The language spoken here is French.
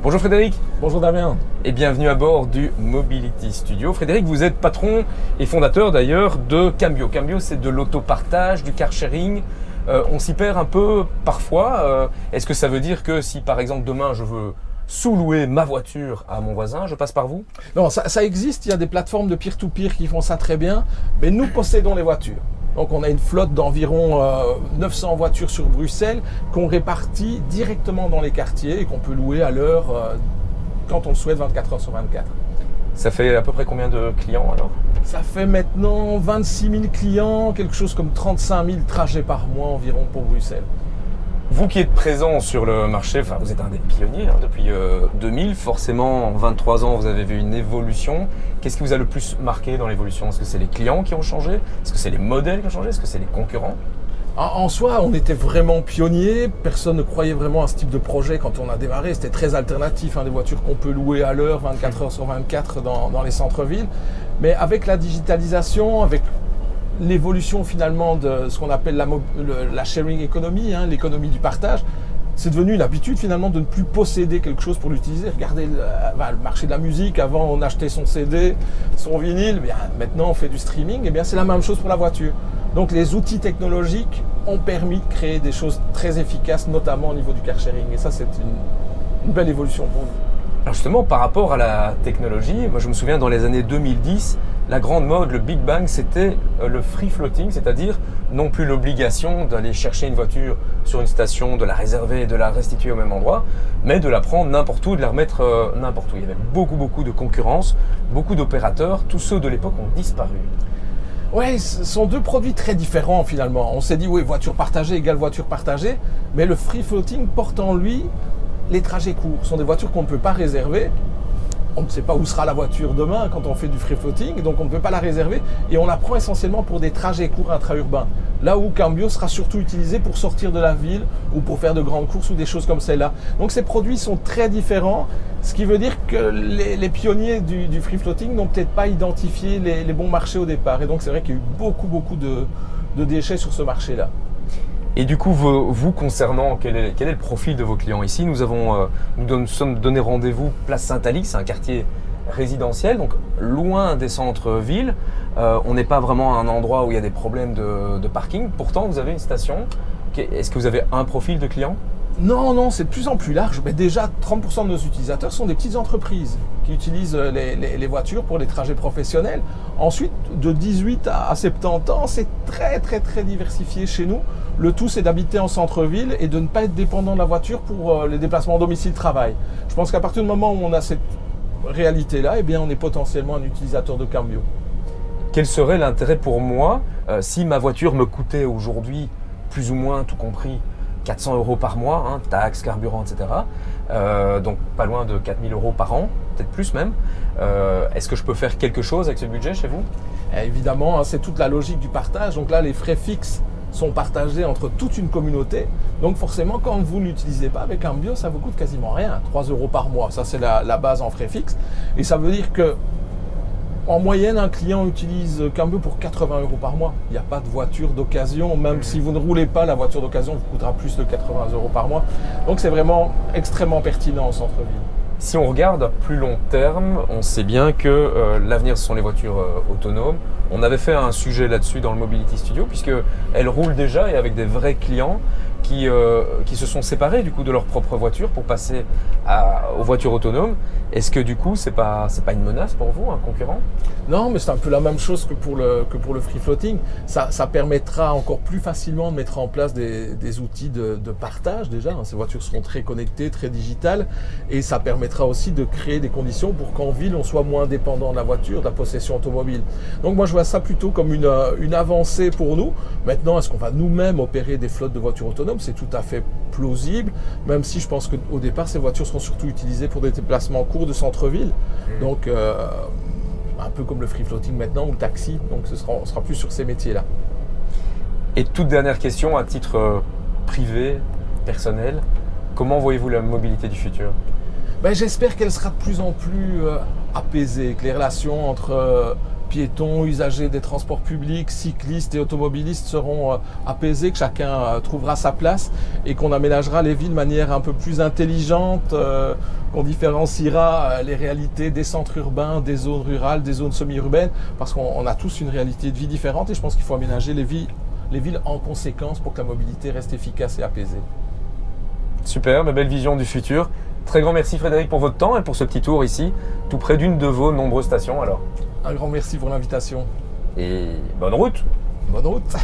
Bonjour Frédéric. Bonjour Damien. Et bienvenue à bord du Mobility Studio. Frédéric, vous êtes patron et fondateur d'ailleurs de Cambio. Cambio, c'est de l'autopartage, du car sharing. On s'y perd un peu parfois. Est-ce que ça veut dire que si par exemple demain je veux sous-louer ma voiture à mon voisin, je passe par vous? Non, ça existe, il y a des plateformes de peer-to-peer qui font ça très bien, mais nous possédons les voitures. Donc on a une flotte d'environ 900 voitures sur Bruxelles qu'on répartit directement dans les quartiers et qu'on peut louer à l'heure quand on le souhaite 24 heures sur 24. Ça fait à peu près combien de clients alors? Ça fait maintenant 26 000 clients, quelque chose comme 35 000 trajets par mois environ pour Bruxelles. Vous qui êtes présent sur le marché, enfin vous êtes un des pionniers depuis 2000, forcément en 23 ans vous avez vu une évolution. Qu'est-ce qui vous a le plus marqué dans l'évolution? Est-ce que c'est les clients qui ont changé? Est-ce que c'est les modèles qui ont changé? Est-ce que c'est les concurrents? En soi, on était vraiment pionniers, personne ne croyait vraiment à ce type de projet quand on a démarré, c'était très alternatif, des voitures qu'on peut louer à l'heure, 24 heures sur 24 dans les centres-villes. Mais avec la digitalisation, avec l'évolution finalement de ce qu'on appelle la sharing economy, l'économie du partage, c'est devenu une habitude finalement de ne plus posséder quelque chose pour l'utiliser. Regardez le marché de la musique, avant on achetait son CD, son vinyle, maintenant on fait du streaming, et bien c'est la même chose pour la voiture. Donc les outils technologiques ont permis de créer des choses très efficaces, notamment au niveau du car sharing, et ça c'est une belle évolution pour nous. Alors justement, par rapport à la technologie, moi je me souviens dans les années 2010, la grande mode, le Big Bang, c'était le free floating, c'est-à-dire non plus l'obligation d'aller chercher une voiture sur une station, de la réserver et de la restituer au même endroit, mais de la prendre n'importe où, de la remettre n'importe où. Il y avait beaucoup de concurrence, beaucoup d'opérateurs, tous ceux de l'époque ont disparu. Oui, ce sont deux produits très différents finalement. On s'est dit, oui, voiture partagée égale voiture partagée, mais le free floating porte en lui les trajets courts. Ce sont des voitures qu'on ne peut pas réserver. On ne sait pas où sera la voiture demain quand on fait du free floating, donc on ne peut pas la réserver et on la prend essentiellement pour des trajets courts intra-urbains. Là où Cambio sera surtout utilisé pour sortir de la ville ou pour faire de grandes courses ou des choses comme celle-là. Donc ces produits sont très différents, ce qui veut dire que les pionniers du free floating n'ont peut-être pas identifié les bons marchés au départ. Et donc c'est vrai qu'il y a eu beaucoup de déchets sur ce marché-là. Et du coup, vous concernant, quel est le profil de vos clients? Ici, nous sommes donné rendez-vous place Saint-Alix, c'est un quartier résidentiel, donc loin des centres-villes. On n'est pas vraiment à un endroit où il y a des problèmes de parking. Pourtant, vous avez une station. Est-ce que vous avez un profil de client? Non, c'est de plus en plus large. Mais déjà, 30% de nos utilisateurs sont des petites entreprises qui utilisent les voitures pour les trajets professionnels. Ensuite, de 18 à 70 ans, c'est très diversifié chez nous. Le tout, c'est d'habiter en centre-ville et de ne pas être dépendant de la voiture pour les déplacements domicile-travail. Je pense qu'à partir du moment où on a cette réalité-là, on est potentiellement un utilisateur de Cambio. Quel serait l'intérêt pour moi si ma voiture me coûtait aujourd'hui, plus ou moins, tout compris, 400 € par mois, taxes, carburant, etc. Donc pas loin de 4 000 € par an, peut-être plus même. Est-ce que je peux faire quelque chose avec ce budget chez vous? Évidemment, c'est toute la logique du partage. Donc là, les frais fixes sont partagés entre toute une communauté. Donc forcément, quand vous ne l'utilisez pas avec Cambio, ça vous coûte quasiment rien. 3 € par mois, ça c'est la base en frais fixes. Et ça veut dire que en moyenne, un client utilise Cambio pour 80 € par mois. Il n'y a pas de voiture d'occasion. Même si vous ne roulez pas, la voiture d'occasion vous coûtera plus de 80 € par mois. Donc c'est vraiment extrêmement pertinent en centre-ville. Si on regarde à plus long terme, on sait bien que l'avenir, ce sont les voitures autonomes. On avait fait un sujet là-dessus dans le Mobility Studio, puisqu'elles roulent déjà et avec des vrais clients qui se sont séparés du coup de leur propre voiture pour passer aux voitures autonomes. Est-ce que du coup, c'est pas une menace pour vous, un concurrent? Non, mais c'est un peu la même chose que pour le free floating. Ça permettra encore plus facilement de mettre en place des outils de partage déjà. Ces voitures seront très connectées, très digitales, et ça permettra aussi de créer des conditions pour qu'en ville, on soit moins dépendant de la voiture, de la possession automobile. Donc moi, je vois ça plutôt comme une avancée pour nous. Maintenant, est-ce qu'on va nous-mêmes opérer des flottes de voitures autonomes? C'est tout à fait plausible, même si je pense qu'au départ, ces voitures seront surtout utilisées pour des déplacements courts de centre-ville. Donc, un peu comme le free floating maintenant ou le taxi. Donc, on sera plus sur ces métiers-là. Et toute dernière question, à titre privé, personnel, comment voyez-vous la mobilité du futur? J'espère qu'elle sera de plus en plus apaisée, que les relations entre piétons, usagers des transports publics, cyclistes et automobilistes seront apaisés, que chacun trouvera sa place et qu'on aménagera les villes de manière un peu plus intelligente, qu'on différenciera les réalités des centres urbains, des zones rurales, des zones semi-urbaines, parce qu'on a tous une réalité de vie différente et je pense qu'il faut aménager les villes en conséquence pour que la mobilité reste efficace et apaisée. Super, belle vision du futur. Très grand merci Frédéric pour votre temps et pour ce petit tour ici, tout près d'une de vos nombreuses stations alors. Un grand merci pour l'invitation. Et bonne route. Bonne route.